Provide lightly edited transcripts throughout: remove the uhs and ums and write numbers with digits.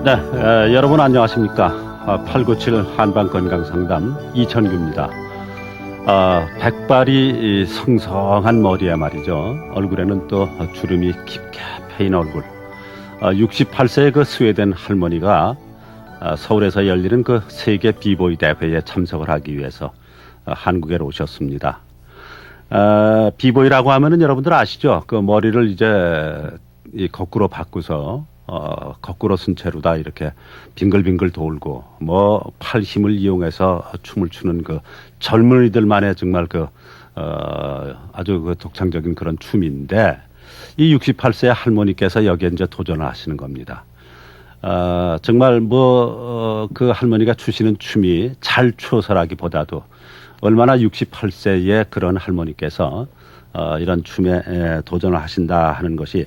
네, 여러분 안녕하십니까. 897 한방건강상담 이천규입니다. 백발이 성성한 머리에 말이죠. 얼굴에는 또 주름이 깊게 패인 얼굴. 68세의 그 스웨덴 할머니가 서울에서 열리는 그 세계 비보이 대회에 참석을 하기 위해서 한국에 오셨습니다. 비보이라고 하면은 여러분들 아시죠? 그 머리를 이제 거꾸로 바꾸서 거꾸로 쓴 채로다 이렇게 빙글빙글 돌고 팔 힘을 이용해서 춤을 추는 그 젊은이들만의 정말 아주 그 독창적인 그런 춤인데 이 68세 할머니께서 여기에 이제 도전을 하시는 겁니다. 정말 그 할머니가 추시는 춤이 잘 추어서라기보다도 얼마나 68세의 그런 할머니께서 이런 춤에 도전을 하신다 하는 것이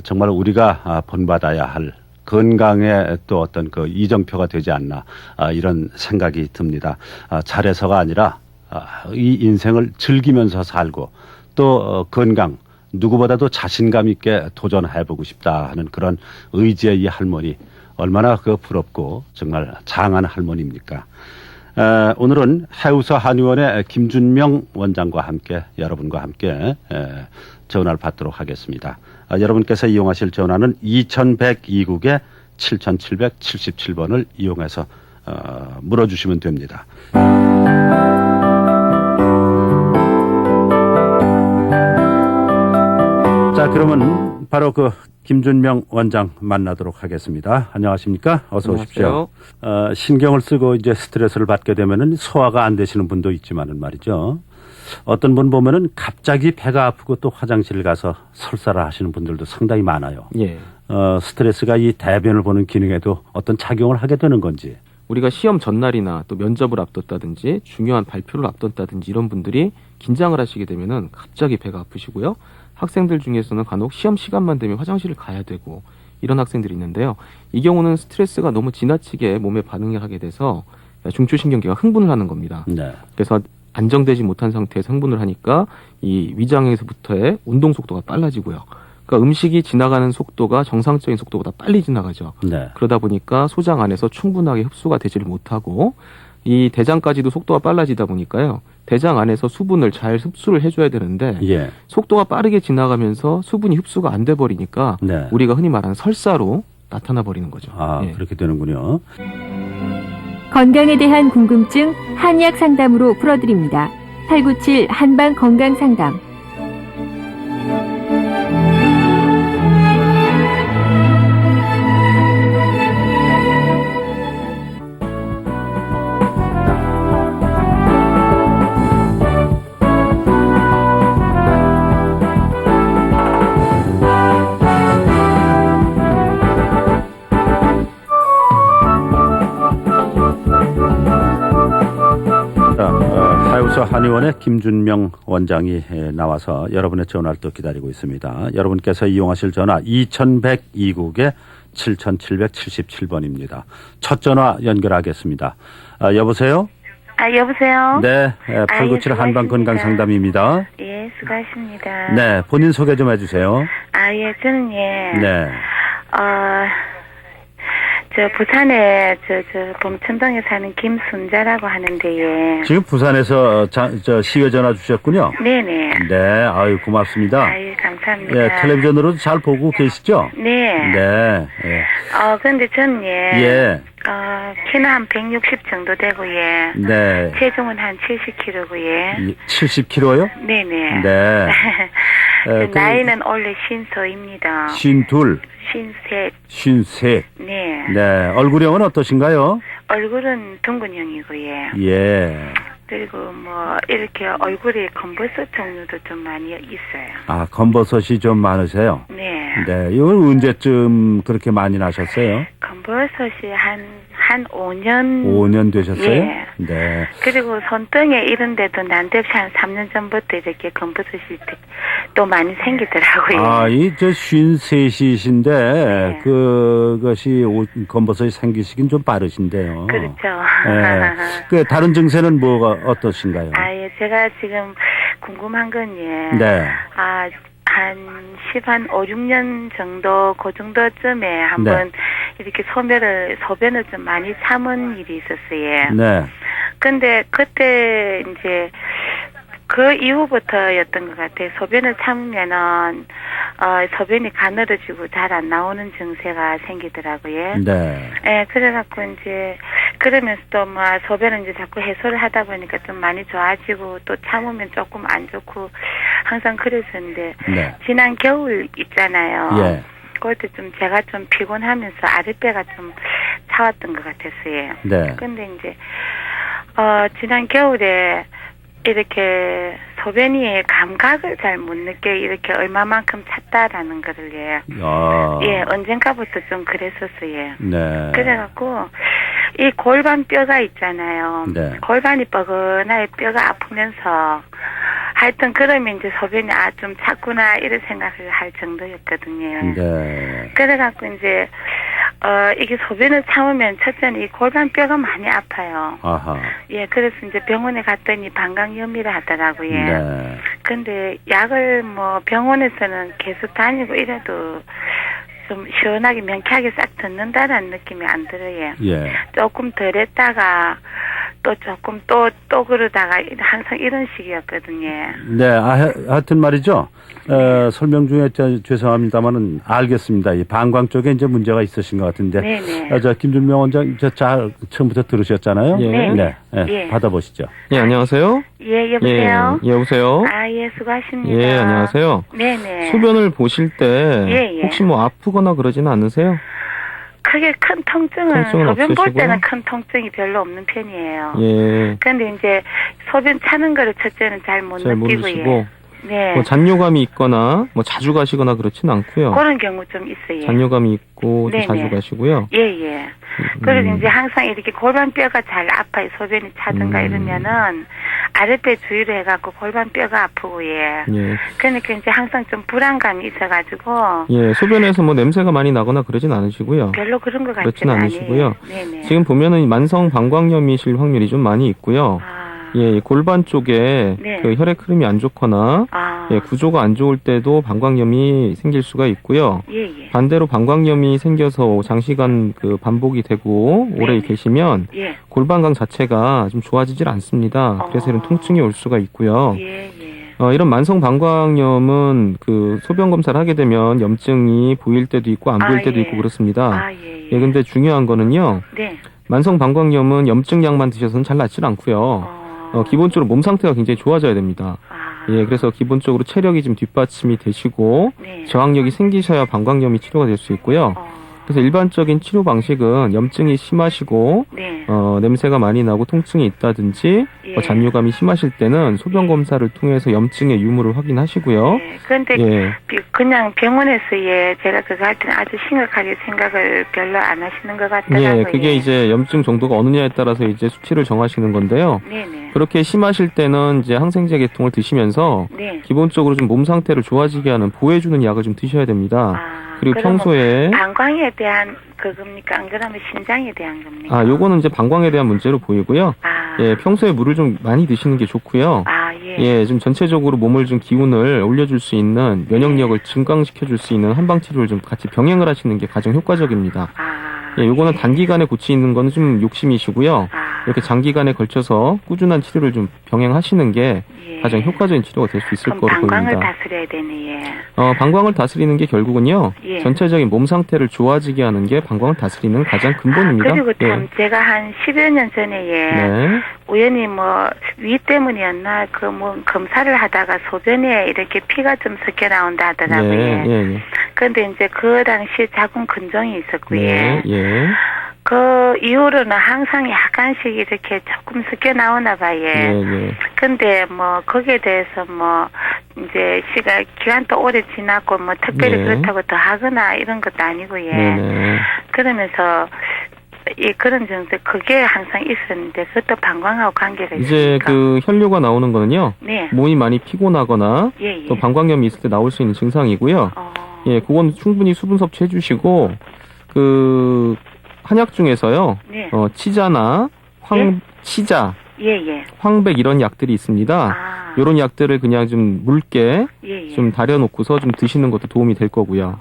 정말 우리가 본받아야 할 건강에 또 어떤 그 이정표가 되지 않나 이런 생각이 듭니다. 잘해서가 아니라 이 인생을 즐기면서 살고 또 건강 누구보다도 자신감 있게 도전해보고 싶다 하는 그런 의지의 이 할머니 얼마나 부럽고 정말 장한 할머니입니까? 오늘은 해우서 한의원의 김준명 원장과 함께 여러분과 함께 전화를 받도록 하겠습니다. 여러분께서 이용하실 전화는 2102국에 7777번을 이용해서 물어주시면 됩니다. 자, 그러면 바로 김준명 원장 만나도록 하겠습니다. 안녕하십니까? 어서 오십시오. 신경을 쓰고 이제 스트레스를 받게 되면은 소화가 안 되시는 분도 있지만은 말이죠. 어떤 분 보면은 갑자기 배가 아프고 또 화장실을 가서 설사를 하시는 분들도 상당히 많아요. 예. 스트레스가 이 대변을 보는 기능에도 어떤 작용을 하게 되는 건지. 우리가 시험 전날이나 또 면접을 앞뒀다든지 중요한 발표를 앞뒀다든지 이런 분들이 긴장을 하시게 되면은 갑자기 배가 아프시고요. 학생들 중에서는 간혹 시험 시간만 되면 화장실을 가야 되고 이런 학생들이 있는데요. 이 경우는 스트레스가 너무 지나치게 몸에 반응을 하게 돼서 중추신경계가 흥분을 하는 겁니다. 네. 그래서 안정되지 못한 상태에서 흥분을 하니까 이 위장에서부터의 운동 속도가 빨라지고요. 그러니까 음식이 지나가는 속도가 정상적인 속도보다 빨리 지나가죠. 네. 그러다 보니까 소장 안에서 충분하게 흡수가 되지를 못하고 이 대장까지도 속도가 빨라지다 보니까요. 대장 안에서 수분을 잘 흡수를 해줘야 되는데 예. 속도가 빠르게 지나가면서 수분이 흡수가 안 돼 버리니까 네. 우리가 흔히 말하는 설사로 나타나 버리는 거죠. 예. 그렇게 되는군요. 건강에 대한 궁금증 한의학 상담으로 풀어드립니다. 897 한방 건강 상담. 해우서 한의원의 김준명 원장이 나와서 여러분의 전화를 또 기다리고 있습니다. 여러분께서 이용하실 전화 2102국에 7777번입니다. 첫 전화 연결하겠습니다. 여보세요? 여보세요? 네, 897 한방건강상담입니다. 예, 수고하십니다. 네, 본인 소개 좀 해주세요. 예, 저는 네. 부산에 범천동에 사는 김순자라고 하는데, 예. 지금 부산에서 시외 전화 주셨군요. 네네. 네, 아유, 고맙습니다. 예, 감사합니다. 예, 텔레비전으로도 잘 보고 계시죠? 네. 네. 예. 근데 저는, 예. 키는 한 160 정도 되고, 예. 네. 체중은 한 70kg고, 예. 70kg요? 네네. 네. 나이는 원래 52입니다. 52, 53. 53. 네. 네. 얼굴형은 어떠신가요? 얼굴은 둥근형이고, 예. 예. 그리고 이렇게 얼굴에 검버섯 종류도 좀 많이 있어요. 검버섯이 좀 많으세요? 네. 네. 이건 언제쯤 그렇게 많이 나셨어요? 검버섯이 한 5년. 5년 되셨어요? 예. 네. 그리고 손등에 이런 데도 난데없이 한 3년 전부터 이렇게 검버섯이 또 많이 생기더라고요. 이 53이신데, 네. 그것이 검버섯이 생기시긴 좀 빠르신데요. 그렇죠. 네. 다른 증세는 뭐가 어떠신가요? 예. 제가 지금 궁금한 건, 예. 네. 한 5, 6년 정도, 그 정도쯤에 한번 이렇게 소변을 좀 많이 참은 일이 있었어요. 네. 근데 그때 이제 그 이후부터였던 것 같아요. 소변을 참으면은 소변이 가늘어지고 잘 안 나오는 증세가 생기더라고요. 네. 예, 그래갖고 이제 그러면서 또 뭐 소변을 이제 자꾸 해소를 하다 보니까 좀 많이 좋아지고 또 참으면 조금 안 좋고 항상 그랬었는데 네. 지난 겨울 있잖아요. 예. 그때 좀 제가 좀 피곤하면서 아랫배가 좀 차왔던 것 같았어요. 네. 근데 이제 지난 겨울에 이렇게 소변이 감각을 잘 못 느껴 이렇게 얼마만큼 찼다라는 거를 예, 언젠가부터 좀 그랬었어요. 네. 그래갖고 이 골반 뼈가 있잖아요. 네. 골반이 뻐근하게 뼈가 아프면서 하여튼 그러면 이제 소변이 좀 찼구나 이런 생각을 할 정도였거든요. 네. 그래갖고 이제 이게 소변을 참으면 첫째는 이 골반 뼈가 많이 아파요. 아하. 예, 그래서 이제 병원에 갔더니 방광염이라 하더라고요. 네. 근데 약을 뭐 병원에서는 계속 다니고 이래도 좀 시원하게 명쾌하게 싹 듣는다라는 느낌이 안 들어요. 예. 조금 덜 했다가 또 조금 또 그러다가 항상 이런 식이었거든요. 네, 하여튼 말이죠. 설명 중에 죄송합니다만은 알겠습니다. 이 방광 쪽에 이제 문제가 있으신 것 같은데. 네네. 저 김준명 원장 잘 처음부터 들으셨잖아요. 예. 네. 예. 받아보시죠. 예, 안녕하세요. 예, 여보세요? 예, 여보세요. 예, 수고하십니다. 예, 안녕하세요. 네네. 소변을 보실 때 예. 혹시 뭐 아프거나 그러지는 않으세요? 크게 큰 통증은 통증은 소변 볼 없으시고요? 때는 큰 통증이 별로 없는 편이에요. 예. 근데 이제 소변 차는 거를 첫째는 잘 못 잘 느끼고 모르시고 네. 뭐 잔뇨감이 있거나 뭐 자주 가시거나 그렇지는 않고요. 그런 경우 좀 있어요. 잔뇨감이 있고 좀 네네. 자주 가시고요. 예. 그래서 이제 항상 이렇게 골반뼈가 잘 아파요. 소변이 차든가 이러면은 아랫배 주위로 해갖고 골반뼈가 아프고 예. 예. 그러니까 이제 항상 좀 불안감이 있어가지고 예, 소변에서 뭐 냄새가 많이 나거나 그러진 않으시고요. 별로 그런 것 그렇진 같지는 않으시고요. 아니에요. 네네. 지금 보면은 만성 방광염이실 확률이 좀 많이 있고요. 예, 골반 쪽에 네. 그 혈액 흐름이 안 좋거나 예, 구조가 안 좋을 때도 방광염이 생길 수가 있고요. 예. 반대로 방광염이 생겨서 장시간 그 반복이 되고 오래 네. 계시면 예. 골반강 자체가 좀 좋아지질 않습니다. 그래서 이런 통증이 올 수가 있고요. 예. 이런 만성 방광염은 그 소변 검사를 하게 되면 염증이 보일 때도 있고 안 보일 때도 예. 있고 그렇습니다. 예. 예, 근데 중요한 거는요. 네. 만성 방광염은 염증약만 드셔서는 잘 낫질 않고요. 기본적으로 몸 상태가 굉장히 좋아져야 됩니다. 예, 그래서 기본적으로 체력이 좀 뒷받침이 되시고 네. 저항력이 생기셔야 방광염이 치료가 될 수 있고요. 그래서 일반적인 치료 방식은 염증이 심하시고 네. 냄새가 많이 나고 통증이 있다든지 예. 잔뇨감이 심하실 때는 소변 검사를 통해서 염증의 유무를 확인하시고요. 네. 그런데 예. 그냥 병원에서 제가 그거 할 때는 아주 심각하게 생각을 별로 안 하시는 것 같더라고요. 예, 그게 이제 염증 정도가 어느냐에 따라서 이제 수치를 정하시는 건데요. 네네. 그렇게 심하실 때는 이제 항생제 계통을 드시면서 네. 기본적으로 좀 몸 상태를 좋아지게 하는 보호해주는 약을 좀 드셔야 됩니다. 그리고 그러면 평소에 방광에 대한 그겁니까? 안 그러면 신장에 대한 겁니까? 요거는 이제 방광에 대한 문제로 보이고요. 예, 평소에 물을 좀 많이 드시는 게 좋고요. 예. 예, 좀 전체적으로 몸을 좀 기운을 올려줄 수 있는 면역력을 증강시켜줄 수 있는 한방 치료를 좀 같이 병행을 하시는 게 가장 효과적입니다. 예, 요거는 단기간에 고치는 거는 좀 욕심이시고요. 이렇게 장기간에 걸쳐서 꾸준한 치료를 좀 병행하시는 게 가장 효과적인 치료가 될 수 있을 거로 보입니다. 방광을 다스려야 되네. 방광을 다스리는 게 결국은요. 예. 전체적인 몸 상태를 좋아지게 하는 게 방광을 다스리는 가장 근본입니다. 그리고 참 예. 제가 한 10여 년 전에 네. 우연히 위 때문이었나 검사를 하다가 소변에 이렇게 피가 좀 섞여 나온다 하더라고요. 예. 그런데 이제 그 당시에 자궁 근종이 있었고요. 예. 그 이후로는 항상 약간씩 이렇게 조금 섞여 나오나 봐요. 예. 근데 거기에 대해서 이제 기간도 오래 지났고 특별히 네. 그렇다고 더 하거나 이런 것도 아니고요. 네네. 그러면서 그런 정도 그게 항상 있었는데 그것도 방광하고 관계가 이제 있습니까? 그 혈뇨가 나오는 거는요. 네. 몸이 많이 피곤하거나 예. 또 방광염이 있을 때 나올 수 있는 증상이고요. 예, 그건 충분히 수분 섭취해 주시고 그 한약 중에서요. 네. 치자나 치자, 예. 황백 이런 약들이 있습니다. 이런 약들을 그냥 좀 묽게 예. 좀 달여놓고서 좀 드시는 것도 도움이 될 거고요.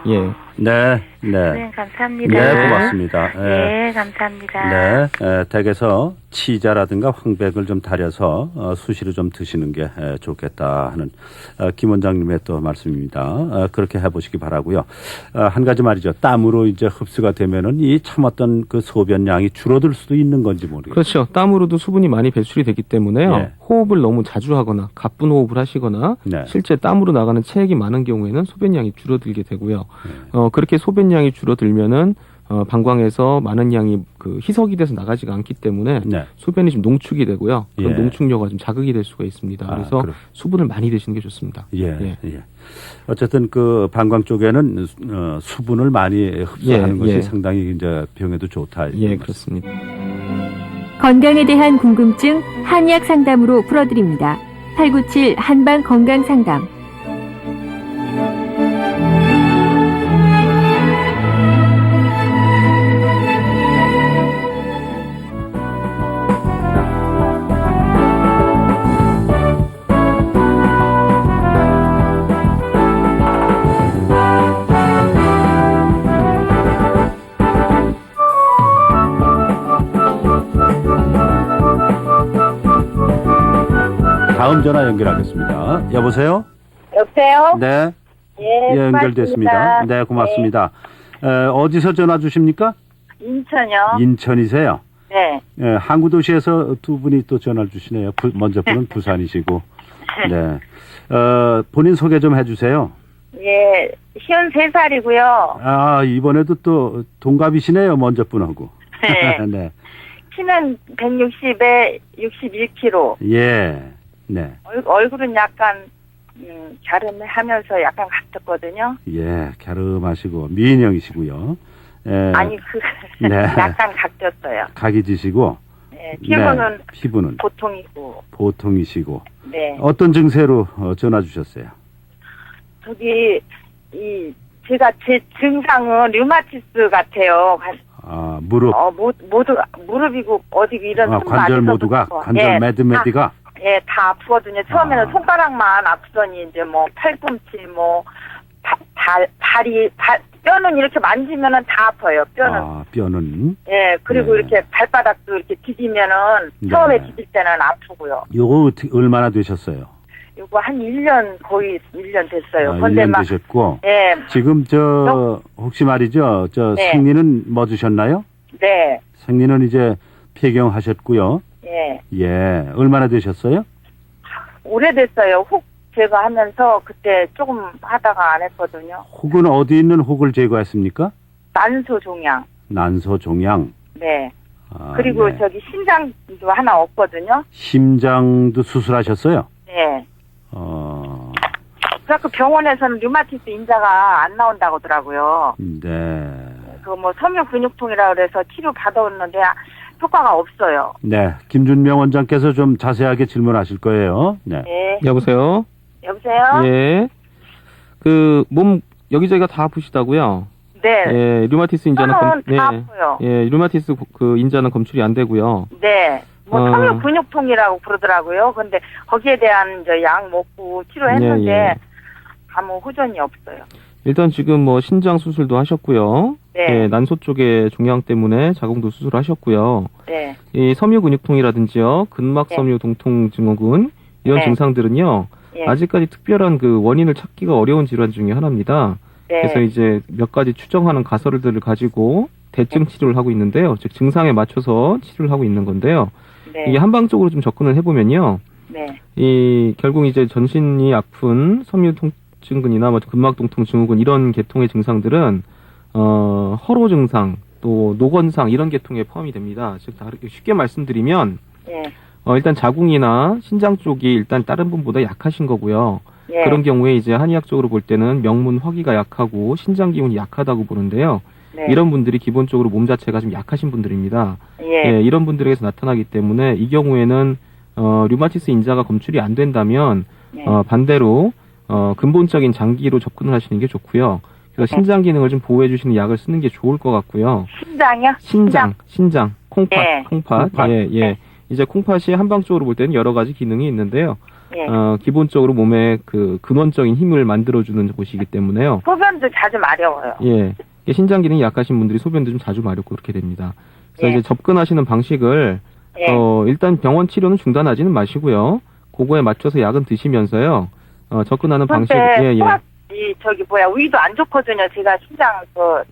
예. 네, 네. 네, 감사합니다. 네, 고맙습니다. 네, 감사합니다. 네, 댁에서 치자라든가 황백을 좀 달여서 수시로 좀 드시는 게 좋겠다 하는 김 원장님의 또 말씀입니다. 그렇게 해보시기 바라고요. 한 가지 말이죠. 땀으로 이제 흡수가 되면은 이 참았던 그 소변량이 줄어들 수도 있는 건지 모르겠어요. 그렇죠. 땀으로도 수분이 많이 배출이 되기 때문에요. 예. 호흡을 너무 자주 하거나 가쁜 호흡을 하시거나 네. 실제 땀으로 나가는 체액이 많은 경우에는 소변량이 줄어들게 되고요. 그렇게 소변량이 줄어들면은 방광에서 많은 양이 그 희석이 돼서 나가지가 않기 때문에 네. 소변이 좀 농축이 되고요. 그런 예. 농축료가 좀 자극이 될 수가 있습니다. 그래서 수분을 많이 드시는 게 좋습니다. 예. 어쨌든 그 방광 쪽에는 수분을 많이 흡수하는 것이 상당히 이제 병에도 좋다. 예, 그렇습니다. 건강에 대한 궁금증 한의학 상담으로 풀어드립니다. 897 한방 건강 상담. 다음 전화 연결하겠습니다. 여보세요? 여보세요? 네. 예, 연결됐습니다. 고맙습니다. 네, 고맙습니다. 어디서 전화 주십니까? 인천요? 인천이세요? 네. 항구도시에서 두 분이 또 전화를 주시네요. 먼저 분은 부산이시고. 네. 본인 소개 좀 해주세요. 예, 53살이고요. 아, 이번에도 또 동갑이시네요. 먼저 분하고. 네. 네. 키는 160에 61kg. 예. 네. 얼굴은 약간, 갸름하면서 약간 같았거든요. 예, 갸름하시고, 미인형이시고요. 아니, 네. 약간 각졌어요. 각이 지시고. 네, 피부는, 네, 피부는 보통이고. 보통이시고. 네. 어떤 증세로 전화 주셨어요? 제가 제 증상은 류마티스 같아요. 아, 무릎. 무릎이고, 어디 이런 손 관절 많이 모두가, 써서. 관절 예, 매드매드가. 예, 다 아프거든요. 처음에는 손가락만 아프더니 이제 뭐 팔꿈치 뼈는 이렇게 만지면은 다 아파요. 뼈는. 아, 뼈는. 예, 그리고 네. 이렇게 발바닥도 이렇게 디디면은 네. 처음에 디딜 때는 아프고요. 요거 얼마나 되셨어요? 이거 한 1년, 거의 1년 됐어요. 아, 근데 1년 되셨고. 예, 지금 혹시 말이죠. 네. 생리는 뭐 드셨나요? 네, 생리는 이제 폐경하셨고요. 예. 예. 얼마나 되셨어요? 오래됐어요. 혹 제가 하면서 그때 조금 하다가 안 했거든요. 혹은 어디 있는 혹을 제거했습니까? 난소 종양. 난소 종양. 네. 아, 그리고 네. 저기 심장도 하나 없거든요. 심장도 수술하셨어요? 네. 그 그 병원에서는 류마티스 인자가 안 나온다고 하더라고요. 네. 그 뭐 섬유 근육통이라 그래서 치료 받아왔는데 효과가 없어요. 네. 김준명 원장께서 좀 자세하게 질문하실 거예요. 네. 네. 여보세요? 여보세요? 예. 몸 여기저기가 다 아프시다고요? 네. 예, 류마티스 인자는 다 아파요. 예, 류마티스 그 인자는 검출이 안 되고요. 네. 섬유 근육통이라고 그러더라고요. 근데 거기에 대한 이제 약 먹고 치료했는데 예. 아무 호전이 없어요. 일단 지금 신장 수술도 하셨고요. 네. 예, 난소 쪽에 종양 때문에 자궁도 수술하셨고요. 네. 이 섬유 근육통이라든지요, 근막 섬유 동통 증후군 이런 네. 증상들은요. 예. 아직까지 특별한 그 원인을 찾기가 어려운 질환 중에 하나입니다. 네. 그래서 이제 몇 가지 추정하는 가설들을 가지고 대증 치료를 하고 있는데요. 즉 증상에 맞춰서 치료를 하고 있는 건데요. 네. 이게 한방적으로 좀 접근을 해보면요. 네. 결국 이제 전신이 아픈 섬유 통증근이나 근막 동통 증후군 이런 계통의 증상들은 허로 증상 또 노건상 이런 계통에 포함이 됩니다. 즉 쉽게 말씀드리면 예. 일단 자궁이나 신장 쪽이 일단 다른 분보다 약하신 거고요. 예. 그런 경우에 이제 한의학적으로 볼 때는 명문 화기가 약하고 신장 기운이 약하다고 보는데요. 네. 이런 분들이 기본적으로 몸 자체가 좀 약하신 분들입니다. 예. 이런 분들에게서 나타나기 때문에 이 경우에는 류마티스 인자가 검출이 안 된다면 네. 반대로 근본적인 장기로 접근을 하시는 게 좋고요. 그래서 네. 신장 기능을 좀 보호해 주시는 약을 쓰는 게 좋을 것 같고요. 신장이요? 신장, 콩팥, 네. 콩팥. 콩팥. 예. 네. 이제 콩팥이 한방적으로 볼 때는 여러 가지 기능이 있는데요. 예. 기본적으로 몸에 그 근원적인 힘을 만들어주는 곳이기 때문에요. 소변도 자주 마려워요. 예. 이게 신장 기능이 약하신 분들이 소변도 좀 자주 마렵고 그렇게 됩니다. 그래서 예. 이제 접근하시는 방식을 예. 일단 병원 치료는 중단하지는 마시고요. 그거에 맞춰서 약은 드시면서요. 접근하는 방식 근데 위도 안 좋거든요. 제가 신장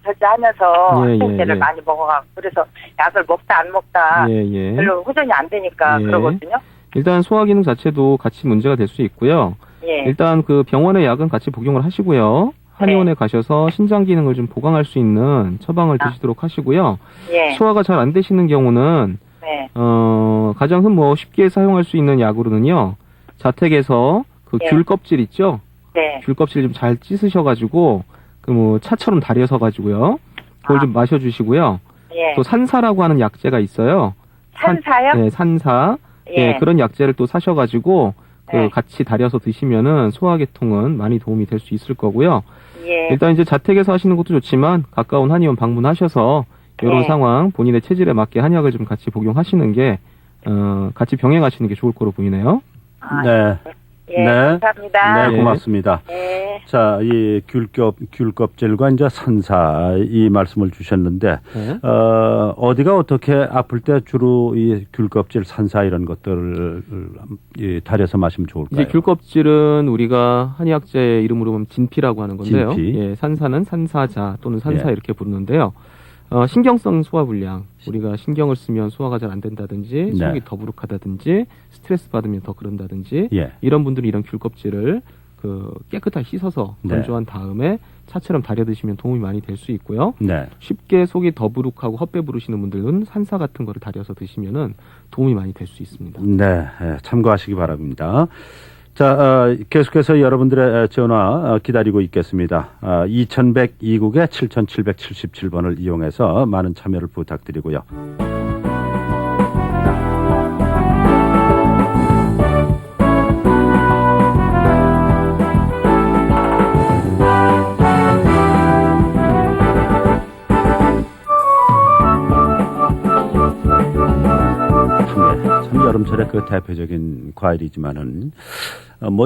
절제하면서 예, 항생제를 예. 많이 먹어가고 그래서 약을 먹다 안 먹다 예. 별로 호전이 안 되니까 예. 그러거든요. 일단 소화 기능 자체도 같이 문제가 될 수 있고요. 예. 일단 그 병원의 약은 같이 복용을 하시고요. 한의원에 가셔서 신장 기능을 좀 보강할 수 있는 처방을 드시도록 하시고요. 예. 소화가 잘 안 되시는 경우는 네. 가장 쉽게 사용할 수 있는 약으로는요. 자택에서 그 예. 귤 껍질 있죠? 네. 귤 껍질 좀 잘 찢으셔가지고 차처럼 다려서 가지고요. 그걸 좀 마셔주시고요. 예. 또 산사라고 하는 약재가 있어요. 산사요? 네, 산사. 예. 그런 약재를 또 사셔가지고 네. 같이 다려서 드시면은 소화계통은 많이 도움이 될 수 있을 거고요. 예. 일단 이제 자택에서 하시는 것도 좋지만 가까운 한의원 방문하셔서 이런 네. 상황 본인의 체질에 맞게 한약을 좀 같이 복용하시는 게 같이 병행하시는 게 좋을 거로 보이네요. 네. 예. 네. 감사합니다. 네, 고맙습니다. 예. 자, 이 귤껍질과 이제 산사 이 말씀을 주셨는데, 네. 어디가 어떻게 아플 때 주로 이 귤껍질, 산사 이런 것들을 달여서 마시면 좋을까요? 이제 귤껍질은 우리가 한의학제 이름으로 보면 진피라고 하는 건데요. 진피. 예, 산사는 산사자 또는 산사 예. 이렇게 부르는데요. 신경성 소화불량, 우리가 신경을 쓰면 소화가 잘 안 된다든지 네. 속이 더부룩하다든지 스트레스 받으면 더 그런다든지 예. 이런 분들이 이런 귤껍질을 깨끗하게 씻어서 네. 건조한 다음에 차처럼 다려 드시면 도움이 많이 될 수 있고요. 네. 쉽게 속이 더부룩하고 헛배 부르시는 분들은 산사 같은 거를 다려서 드시면은 도움이 많이 될 수 있습니다. 네, 참고하시기 바랍니다. 자, 계속해서 여러분들의 전화 기다리고 있겠습니다. 2102국에 7777번을 이용해서 많은 참여를 부탁드리고요. 참 여름철에 그 대표적인 과일이지만은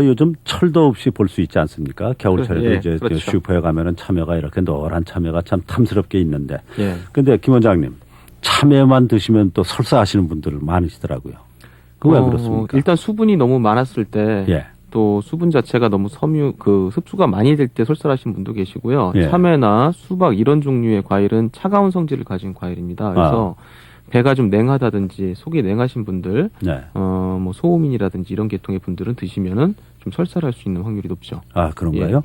요즘 철도 없이 볼 수 있지 않습니까? 겨울철에도 예, 이제 그렇죠. 슈퍼에 가면은 참외가 이렇게 노란 참외가 참 탐스럽게 있는데. 예. 근데 김 원장님, 참외만 드시면 또 설사하시는 분들 많으시더라고요. 그거 왜 그렇습니까? 일단 수분이 너무 많았을 때 예. 또 수분 자체가 너무 습수가 많이 될 때 설사하신 분도 계시고요. 예. 참외나 수박 이런 종류의 과일은 차가운 성질을 가진 과일입니다. 그래서 배가 좀 냉하다든지 속이 냉하신 분들, 네. 소음인이라든지 이런 계통의 분들은 드시면은 좀 설사를 할 수 있는 확률이 높죠. 아, 그런가요?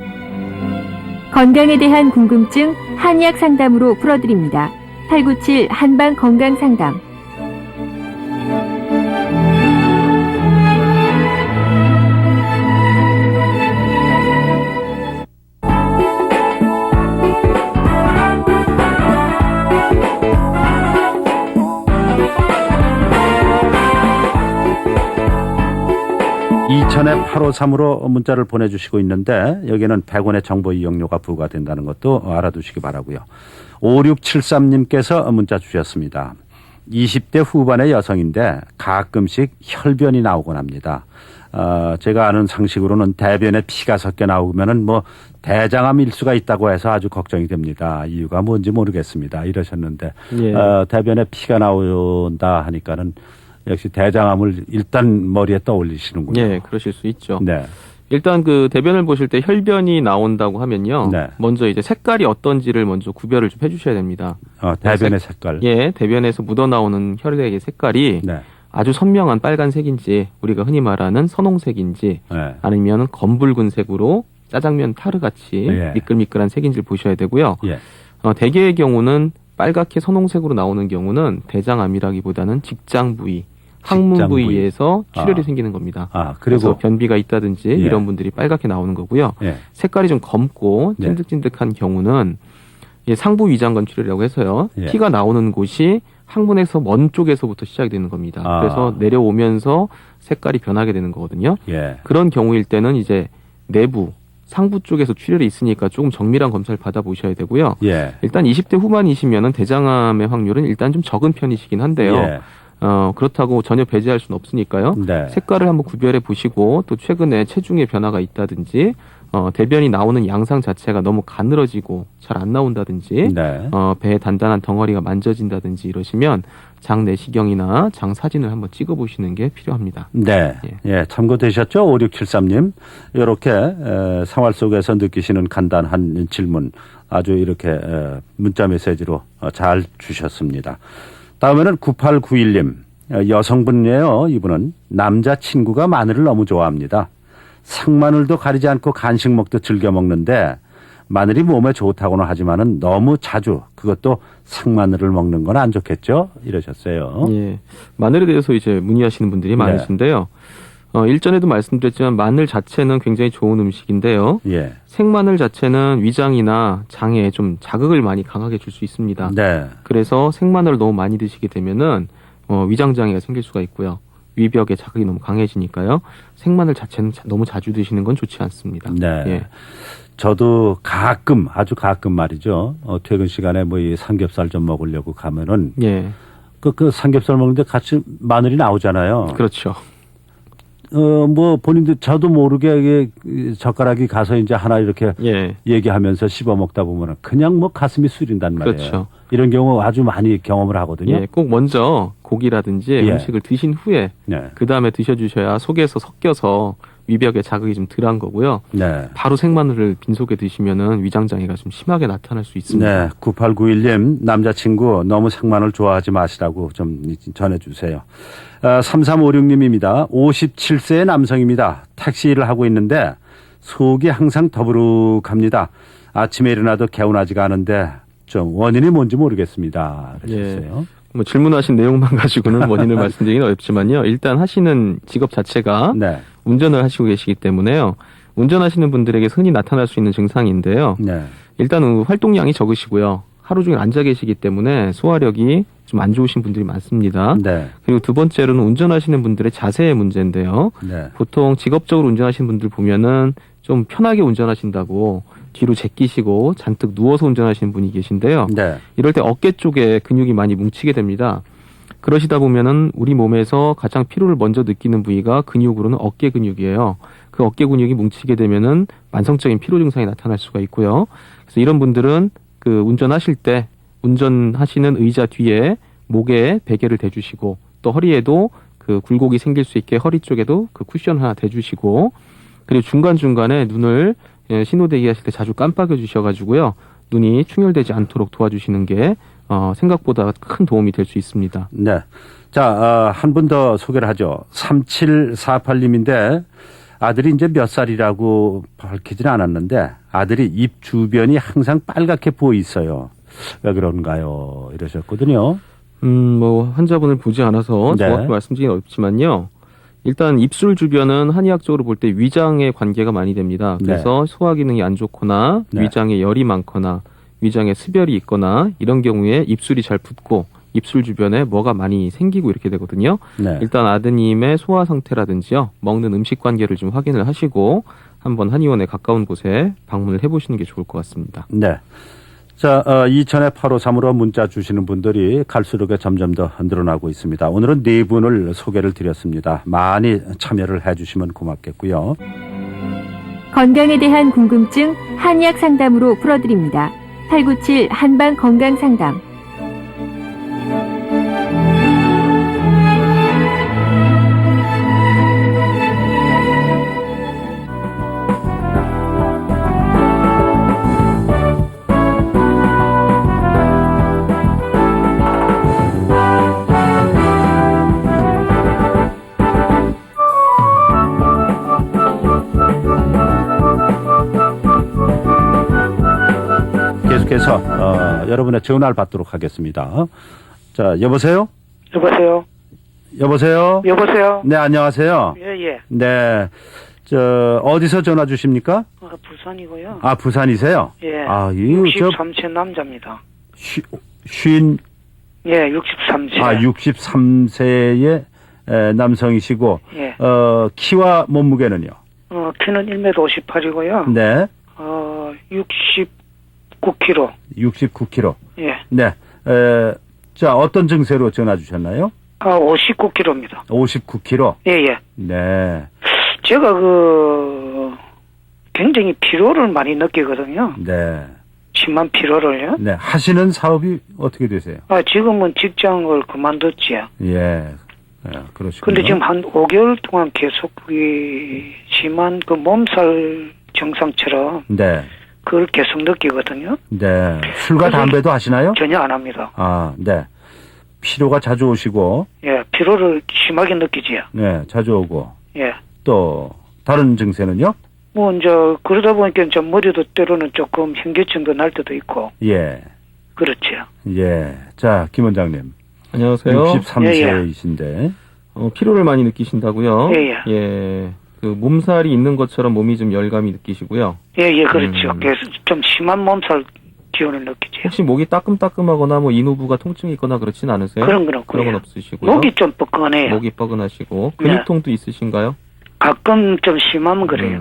건강에 대한 궁금증 한의학 상담으로 풀어드립니다. 897 한방 건강 상담. 이천에 853으로 문자를 보내주시고 있는데 여기는 100원의 정보 이용료가 부과된다는 것도 알아두시기 바라고요. 5673님께서 문자 주셨습니다. 20대 후반의 여성인데 가끔씩 혈변이 나오곤 합니다. 제가 아는 상식으로는 대변에 피가 섞여 나오면은 대장암일 수가 있다고 해서 아주 걱정이 됩니다. 이유가 뭔지 모르겠습니다. 이러셨는데 예. 대변에 피가 나온다 하니까는 역시 대장암을 일단 머리에 떠올리시는군요. 예, 그러실 수 있죠. 네. 일단 대변을 보실 때 혈변이 나온다고 하면요. 네. 먼저 이제 색깔이 어떤지를 먼저 구별을 좀 해주셔야 됩니다. 대변의 색깔. 예, 대변에서 묻어나오는 혈액의 색깔이 네. 아주 선명한 빨간색인지 우리가 흔히 말하는 선홍색인지 네. 아니면 검붉은 색으로 짜장면 타르같이 예. 미끌미끌한 색인지를 보셔야 되고요. 예. 대개의 경우는 빨갛게 선홍색으로 나오는 경우는 대장암이라기보다는 직장 부위, 항문 직장 부위. 부위에서 출혈이 아. 생기는 겁니다. 그리고 그래서 변비가 있다든지 예. 이런 분들이 빨갛게 나오는 거고요. 예. 색깔이 좀 검고 네. 찐득찐득한 경우는 상부 위장관 출혈이라고 해서요. 예. 피가 나오는 곳이 항문에서 먼 쪽에서부터 시작이 되는 겁니다. 아. 그래서 내려오면서 색깔이 변하게 되는 거거든요. 예. 그런 경우일 때는 이제 내부 상부 쪽에서 출혈이 있으니까 조금 정밀한 검사를 받아보셔야 되고요. 예. 일단 20대 후반이시면은 대장암의 확률은 일단 좀 적은 편이시긴 한데요. 예. 그렇다고 전혀 배제할 수는 없으니까요. 네. 색깔을 한번 구별해 보시고 또 최근에 체중의 변화가 있다든지 대변이 나오는 양상 자체가 너무 가늘어지고 잘 안 나온다든지 네. 배에 단단한 덩어리가 만져진다든지 이러시면 장 내시경이나 장 사진을 한번 찍어 보시는 게 필요합니다. 네. 예, 참고되셨죠? 5673님. 이렇게 생활 속에서 느끼시는 간단한 질문 아주 이렇게 문자 메시지로 잘 주셨습니다. 다음에는 9891님. 여성분이에요. 이분은 남자친구가 마늘을 너무 좋아합니다. 생마늘도 가리지 않고 간식 먹듯 즐겨 먹는데 마늘이 몸에 좋다고는 하지만은 너무 자주 그것도 생마늘을 먹는 건 안 좋겠죠? 이러셨어요. 예. 마늘에 대해서 이제 문의하시는 분들이 많으신데요. 일전에도 말씀드렸지만 마늘 자체는 굉장히 좋은 음식인데요. 예. 생마늘 자체는 위장이나 장에 좀 자극을 많이 강하게 줄 수 있습니다. 네. 그래서 생마늘을 너무 많이 드시게 되면은 위장 장애가 생길 수가 있고요. 위벽에 자극이 너무 강해지니까요. 생마늘 자체는 너무 자주 드시는 건 좋지 않습니다. 네. 예. 저도 가끔 아주 가끔 말이죠. 퇴근 시간에 뭐 이 삼겹살 좀 먹으려고 가면은 예. 그 삼겹살 먹는데 같이 마늘이 나오잖아요. 그렇죠. 뭐 본인도 저도 모르게 이게 젓가락이 가서 이제 하나 이렇게 예. 얘기하면서 씹어 먹다 보면은 그냥 뭐 가슴이 쓰린단 말이에요. 그렇죠. 이런 경우 아주 많이 경험을 하거든요. 예. 꼭 먼저 고기라든지 예. 음식을 드신 후에 네. 그 다음에 드셔주셔야 속에서 섞여서 위벽에 자극이 좀 덜한 거고요. 네. 바로 생마늘을 빈속에 드시면은 위장 장애가 좀 심하게 나타날 수 있습니다. 네. 9891님 남자친구 너무 생마늘 좋아하지 마시라고 좀 전해주세요. 3356님입니다. 57세의 남성입니다. 택시 일을 하고 있는데 속이 항상 더부룩합니다. 아침에 일어나도 개운하지가 않은데 좀 원인이 뭔지 모르겠습니다. 그러셨어요. 뭐 질문하신 내용만 가지고는 원인을 말씀드리기는 어렵지만요. 일단 하시는 직업 자체가 네. 운전을 하시고 계시기 때문에요. 운전하시는 분들에게 흔히 나타날 수 있는 증상인데요. 네. 일단 활동량이 적으시고요. 하루 종일 앉아 계시기 때문에 소화력이 좀 안 좋으신 분들이 많습니다. 네. 그리고 두 번째로는 운전하시는 분들의 자세의 문제인데요. 네. 보통 직업적으로 운전하시는 분들 보면은 좀 편하게 운전하신다고 뒤로 제끼시고 잔뜩 누워서 운전하시는 분이 계신데요. 네. 이럴 때 어깨 쪽에 근육이 많이 뭉치게 됩니다. 그러시다 보면은 우리 몸에서 가장 피로를 먼저 느끼는 부위가 근육으로는 어깨 근육이에요. 그 어깨 근육이 뭉치게 되면은 만성적인 피로 증상이 나타날 수가 있고요. 그래서 이런 분들은 그 운전하실 때 운전하시는 의자 뒤에 목에 베개를 대주시고 또 허리에도 그 굴곡이 생길 수 있게 허리 쪽에도 그 쿠션 하나 대주시고 그리고 중간중간에 눈을 신호대기 하실 때 자주 깜빡여 주셔가지고요. 눈이 충혈되지 않도록 도와주시는 게 생각보다 큰 도움이 될 수 있습니다. 네. 자, 한 분 더 소개를 하죠. 3748님인데 아들이 이제 몇 살이라고 밝히지는 않았는데 아들이 입 주변이 항상 빨갛게 부어 있어요. 왜 그런가요? 이러셨거든요. 뭐 환자분을 보지 않아서 네. 정확히 말씀드리긴 어렵지만요. 일단 입술 주변은 한의학적으로 볼 때 위장에 관계가 많이 됩니다. 그래서 소화 기능이 안 좋거나 네. 위장에 열이 많거나 위장에 습열이 있거나 이런 경우에 입술이 잘 붓고 입술 주변에 뭐가 많이 생기고 이렇게 되거든요. 네. 일단 아드님의 소화 상태라든지요. 먹는 음식 관계를 좀 확인을 하시고 한번 한의원에 가까운 곳에 방문을 해보시는 게 좋을 것 같습니다. 네. 자, 2000-8535로 문자 주시는 분들이 갈수록 점점 더 늘어나고 있습니다. 오늘은 네 분을 소개를 드렸습니다. 많이 참여를 해주시면 고맙겠고요. 건강에 대한 궁금증 한의학 상담으로 풀어드립니다. 897 한방 건강 상담. 계속해서 여러분의 전화를 받도록 하겠습니다. 자, 여보세요? 여보세요? 여보세요? 여보세요? 네, 안녕하세요. 예. 네. 어디서 전화 주십니까? 부산이고요. 아, 부산이세요? 예. 아, 63세 남자입니다. 예, 63세. 63세의 남성이시고, 예. 키와 몸무게는요? 키는 1m 58이고요. 네. 69kg. 69kg. 예. 네. 자, 어떤 증세로 전화 주셨나요? 아, 59kg입니다. 59kg. 예, 예. 네. 제가 굉장히 피로를 많이 느끼거든요. 네. 심한 피로를요. 네. 하시는 사업이 어떻게 되세요? 아, 지금은 직장을 그만뒀지요. 예. 그러시군요. 근데 지금 한 5개월 동안 계속 이 심한 그 몸살 증상처럼 네. 그걸 계속 느끼거든요. 네. 술과 그래서- 담배도 하시나요? 전혀 안 합니다. 아, 네. 피로가 자주 오시고, 예, 피로를 심하게 느끼지요. 네, 자주 오고, 예. 또, 다른 증세는요? 뭐, 이제, 그러다 보니까 좀 머리도 때로는 조금 현기증도 날 때도 있고, 예. 그렇지요. 예. 자, 김 원장님. 안녕하세요. 63세이신데, 피로를 많이 느끼신다고요? 예, 예. 예. 그 몸살이 있는 것처럼 몸이 좀 열감이 느끼시고요. 예, 예, 그렇죠. 음. 그래서 좀 심한 몸살 기운을 느끼지요. 혹시 목이 따끔따끔하거나 뭐 인후부가 통증이 있거나 그렇진 않으세요? 그런 건 없고요. 그런 건 없으시고요. 목이 좀 뻐근해요. 목이 뻐근하시고 네. 근육통도 있으신가요? 가끔 좀 심하면 그래요.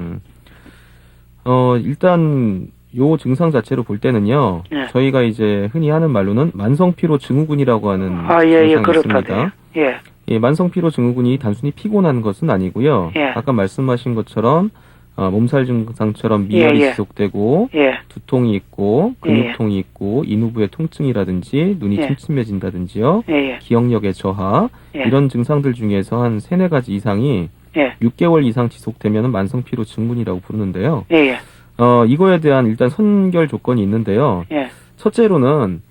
일단 요 증상 자체로 볼 때는요. 네. 저희가 이제 흔히 하는 말로는 만성피로 증후군이라고 하는 아, 예, 예, 증상이 그렇다네요. 있습니다. 예, 예, 만성피로 증후군이 단순히 피곤한 것은 아니고요. 예. 아까 말씀하신 것처럼 몸살 증상처럼 미열이 예, 예. 지속되고 예, 두통이 있고 예, 예. 근육통이 있고 인후부의 통증이라든지 눈이 예. 침침해진다든지요. 예, 예, 기억력의 저하 예. 이런 증상들 중에서 한 3-4가지 이상이 예, 6개월 이상 지속되면 만성피로 증후군이라고 부르는데요. 예, 예, 이거에 대한 일단 선결 조건이 있는데요. 예, 첫째로는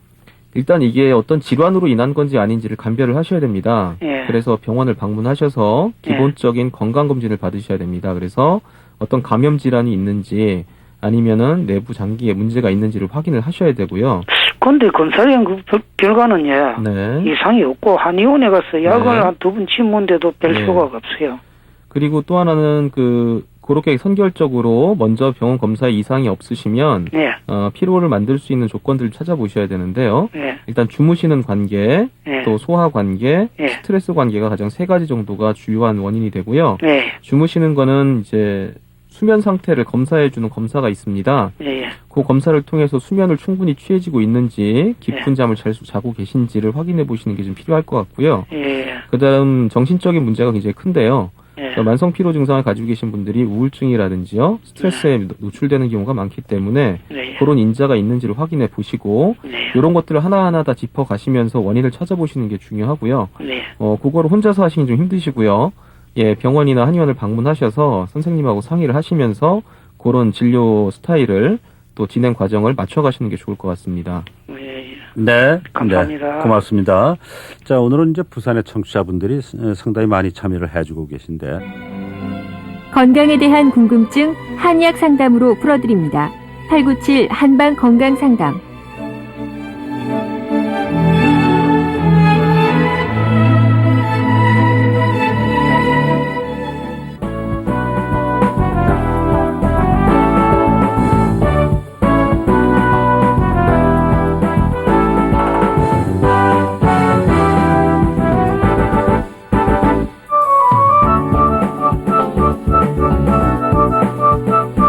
일단 이게 어떤 질환으로 인한 건지 아닌지를 감별을 하셔야 됩니다. 예. 그래서 병원을 방문하셔서 예. 기본적인 건강검진을 받으셔야 됩니다. 그래서 어떤 감염 질환이 있는지 아니면은 내부 장기에 문제가 있는지를 확인을 하셔야 되고요. 근데 검사한 그 결과는요, 네. 이상이 없고, 한의원에 가서 약을 네. 한 2번 침문데도 별 네. 수가 없어요. 그리고 또 하나는 그렇게 선결적으로 먼저 병원 검사에 이상이 없으시면 예, 피로를 만들 수 있는 조건들을 찾아보셔야 되는데요. 예, 일단 주무시는 관계, 예, 또 소화 관계, 예. 스트레스 관계가 가장 3가지 정도가 주요한 원인이 되고요. 예, 주무시는 거는 이제 수면 상태를 검사해주는 검사가 있습니다. 예, 예. 그 검사를 통해서 수면을 충분히 취해지고 있는지 깊은 잠을 잘 자고 계신지를 확인해 보시는 게 좀 필요할 것 같고요. 예, 그다음 정신적인 문제가 굉장히 큰데요. 예, 만성 피로 증상을 가지고 계신 분들이 우울증이라든지요, 스트레스에 노출되는 경우가 많기 때문에 네, 그런 인자가 있는지를 확인해 보시고 네, 이런 것들을 하나하나 다 짚어 가시면서 원인을 찾아보시는 게 중요하고요. 네, 그거를 혼자서 하시긴 좀 힘드시고요. 예, 병원이나 한의원을 방문하셔서 선생님하고 상의를 하시면서 그런 진료 스타일을 또 진행 과정을 맞춰 가시는 게 좋을 것 같습니다. 예, 예. 네. 감사합니다. 네, 고맙습니다. 자, 오늘은 이제 부산의 청취자분들이 상당히 많이 참여를 해주고 계신데, 건강에 대한 궁금증 한의학 상담으로 풀어드립니다. 897 한방 건강 상담.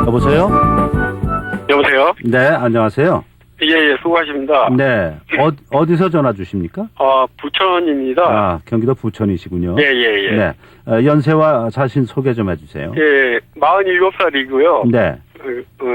여보세요? 여보세요? 네, 안녕하세요. 예, 수고하십니다. 네. 어디서 전화 주십니까? 부천입니다. 아, 경기도 부천이시군요. 예, 예, 예. 네. 연세와 자신 소개 좀 해주세요. 예, 47살이고요. 네.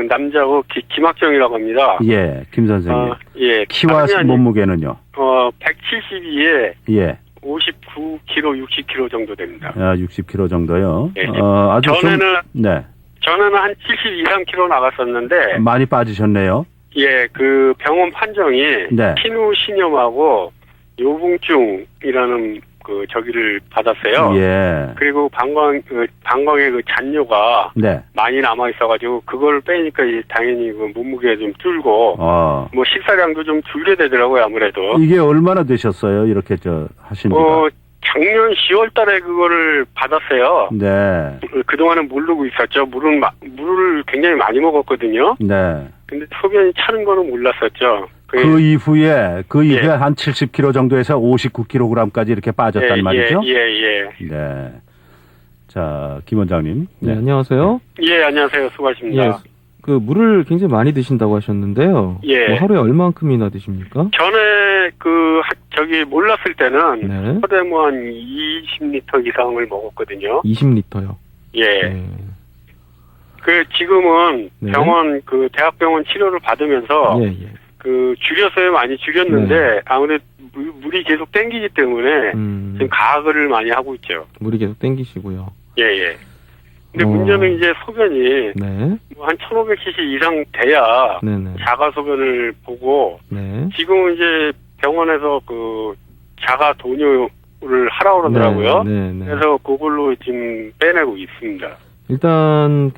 남자고 김학정이라고 합니다. 예, 김 선생님. 예. 키와 몸무게는요? 172에 예. 59kg, 60kg 정도 됩니다. 60kg 정도요. 예. 아주 전에는 네. 한 72, 3kg 나갔었는데, 많이 빠지셨네요. 예, 그 병원 판정이 네. 피누신염하고 요붕증이라는 저기를 받았어요. 예. 그리고 방광에 그 잔뇨가 네. 많이 남아 있어가지고 그걸 빼니까 이제 당연히 그 몸무게 좀 줄고 뭐 식사량도 좀 줄게 되더라고요 아무래도. 이게 얼마나 되셨어요? 이렇게 하신 지가? 작년 10월달에 그거를 받았어요. 네. 그동안은 모르고 있었죠. 물을 굉장히 많이 먹었거든요. 네. 근데 소변이 차는 거는 몰랐었죠. 그 이후에 예. 한 70kg 정도에서 59kg까지 이렇게 빠졌단 말이죠. 예. 네. 자, 김 원장님. 네, 안녕하세요. 예, 안녕하세요. 수고하십니다. 예, 그 물을 굉장히 많이 드신다고 하셨는데요. 예. 뭐 하루에 얼마만큼이나 드십니까? 전에 몰랐을 때는 네. 하루에 뭐 한 20리터 이상을 먹었거든요. 20리터요. 예. 지금은 네. 대학병원 치료를 받으면서 예. 줄였어요. 많이 줄였는데 네. 아무래도 물이 계속 땡기기 때문에 지금 가글을 많이 하고 있죠. 물이 계속 땡기시고요. 예. 근데 문제는 이제 소변이 네. 한 1500cc 이상 돼야 네네. 자가 소변을 보고 네. 지금은 이제 병원에서 자가 도뇨를 하라고 그러더라고요. 네. 그래서 그걸로 지금 빼내고 있습니다. 일단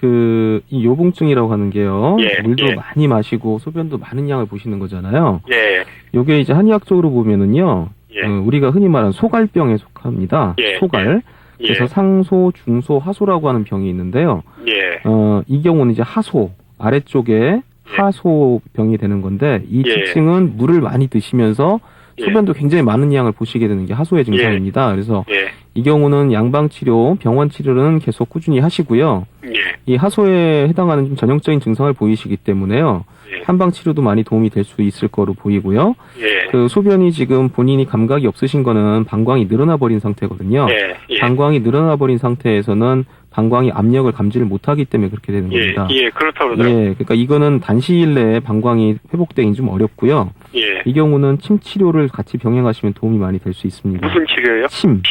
이 요봉증이라고 하는 게요. 예, 물도 예. 많이 마시고 소변도 많은 양을 보시는 거잖아요. 예. 요게 이제 한의학적으로 보면은요. 예. 우리가 흔히 말하는 소갈병에 속합니다. 예, 소갈. 예. 그래서 상소, 중소, 하소라고 하는 병이 있는데요. 예. 이 경우는 이제 하소 아래쪽에 하소병이 되는 건데 이 예. 특징은 물을 많이 드시면서 예. 소변도 굉장히 많은 양을 보시게 되는 게 하소의 증상입니다. 그래서 예. 이 경우는 양방치료, 병원 치료는 계속 꾸준히 하시고요. 예. 이 하소에 해당하는 좀 전형적인 증상을 보이시기 때문에요. 예. 한방 치료도 많이 도움이 될 수 있을 거로 보이고요. 예. 소변이 지금 본인이 감각이 없으신 거는 방광이 늘어나 버린 상태거든요. 예. 방광이 늘어나 버린 상태에서는 방광이 압력을 감지를 못하기 때문에 그렇게 되는 겁니다. 예. 그렇다고 그러더라고요. 그러니까 이거는 단시일 내에 방광이 회복되긴 좀 어렵고요. 예. 이 경우는 침 치료를 같이 병행하시면 도움이 많이 될 수 있습니다. 무슨 치료예요? 침.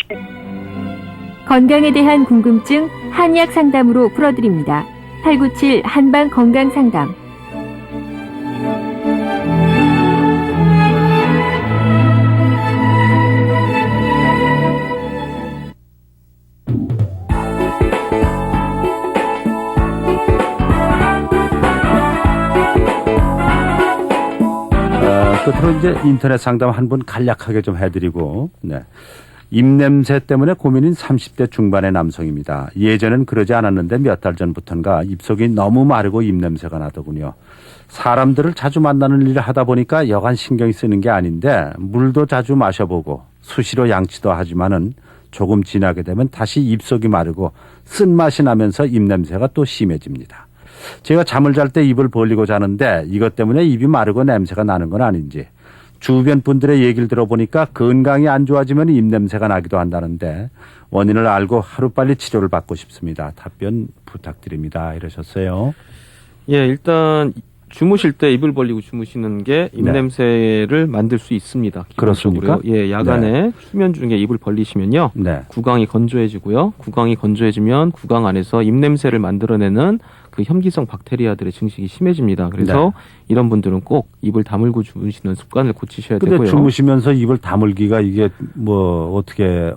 건강에 대한 궁금증 한의학 상담으로 풀어드립니다. 897 한방 건강 상담. 끝으로 이제 인터넷 상담 한 분 간략하게 좀 해드리고, 네. 입냄새 때문에 고민인 30대 중반의 남성입니다. 예전엔 그러지 않았는데 몇 달 전부터인가 입속이 너무 마르고 입냄새가 나더군요. 사람들을 자주 만나는 일을 하다 보니까 여간 신경이 쓰는 게 아닌데 물도 자주 마셔보고 수시로 양치도 하지만은 조금 지나게 되면 다시 입속이 마르고 쓴맛이 나면서 입냄새가 또 심해집니다. 제가 잠을 잘 때 입을 벌리고 자는데 이것 때문에 입이 마르고 냄새가 나는 건 아닌지, 주변 분들의 얘기를 들어보니까 건강이 안 좋아지면 입냄새가 나기도 한다는데 원인을 알고 하루빨리 치료를 받고 싶습니다. 답변 부탁드립니다. 이러셨어요. 예, 일단 주무실 때 입을 벌리고 주무시는 게 입냄새를 만들 수 있습니다. 그렇습니까? 예, 야간에 수면 중에 입을 벌리시면요. 네. 구강이 건조해지고요. 구강이 건조해지면 구강 안에서 입냄새를 만들어내는 그 혐기성 박테리아들의 증식이 심해집니다. 그래서 이런 분들은 꼭 입을 다물고 주무시는 습관을 고치셔야 근데 되고요. 주무시면서 입을 다물기가 이게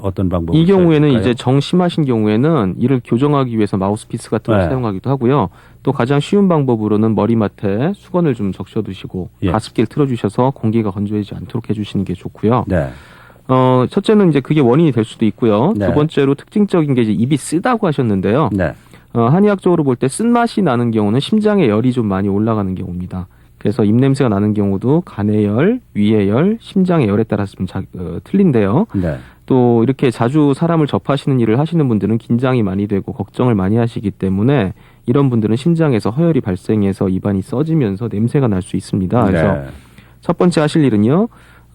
어떤 방법이 이 경우에는 이제 정심하신 경우에는 이를 교정하기 위해서 마우스피스 같은 걸 사용하기도 하고요. 또 가장 쉬운 방법으로는 머리맡에 수건을 좀 적셔두시고 가습기를 틀어주셔서 공기가 건조하지 않도록 해주시는 게 좋고요. 네. 첫째는 이제 그게 원인이 될 수도 있고요. 네. 두 번째로 특징적인 게 이제 입이 쓰다고 하셨는데요. 네. 한의학적으로 볼 때 쓴맛이 나는 경우는 심장에 열이 좀 많이 올라가는 경우입니다. 그래서 입냄새가 나는 경우도 간의 열, 위의 열, 심장의 열에 따라서 좀 틀린데요. 네. 또 이렇게 자주 사람을 접하시는 일을 하시는 분들은 긴장이 많이 되고 걱정을 많이 하시기 때문에 이런 분들은 심장에서 허열이 발생해서 입안이 써지면서 냄새가 날 수 있습니다. 그래서 첫 번째 하실 일은요.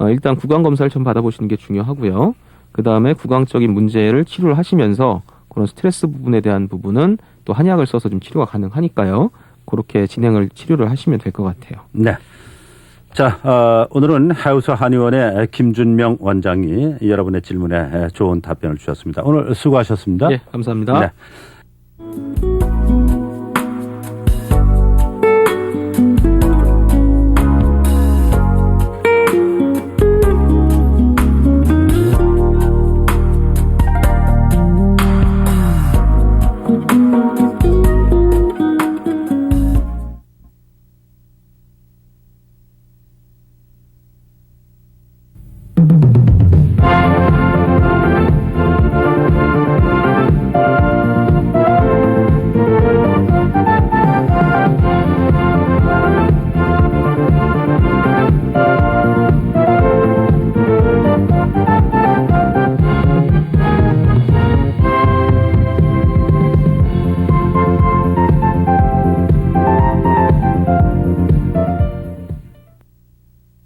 일단 구강 검사를 좀 받아보시는 게 중요하고요. 그 다음에 구강적인 문제를 치료를 하시면서 그런 스트레스 부분에 대한 부분은 또 한약을 써서 좀 치료가 가능하니까요. 그렇게 치료를 하시면 될 것 같아요. 네. 자, 오늘은 하우스 한의원의 김준명 원장이 여러분의 질문에 좋은 답변을 주셨습니다. 오늘 수고하셨습니다. 예, 감사합니다. 네.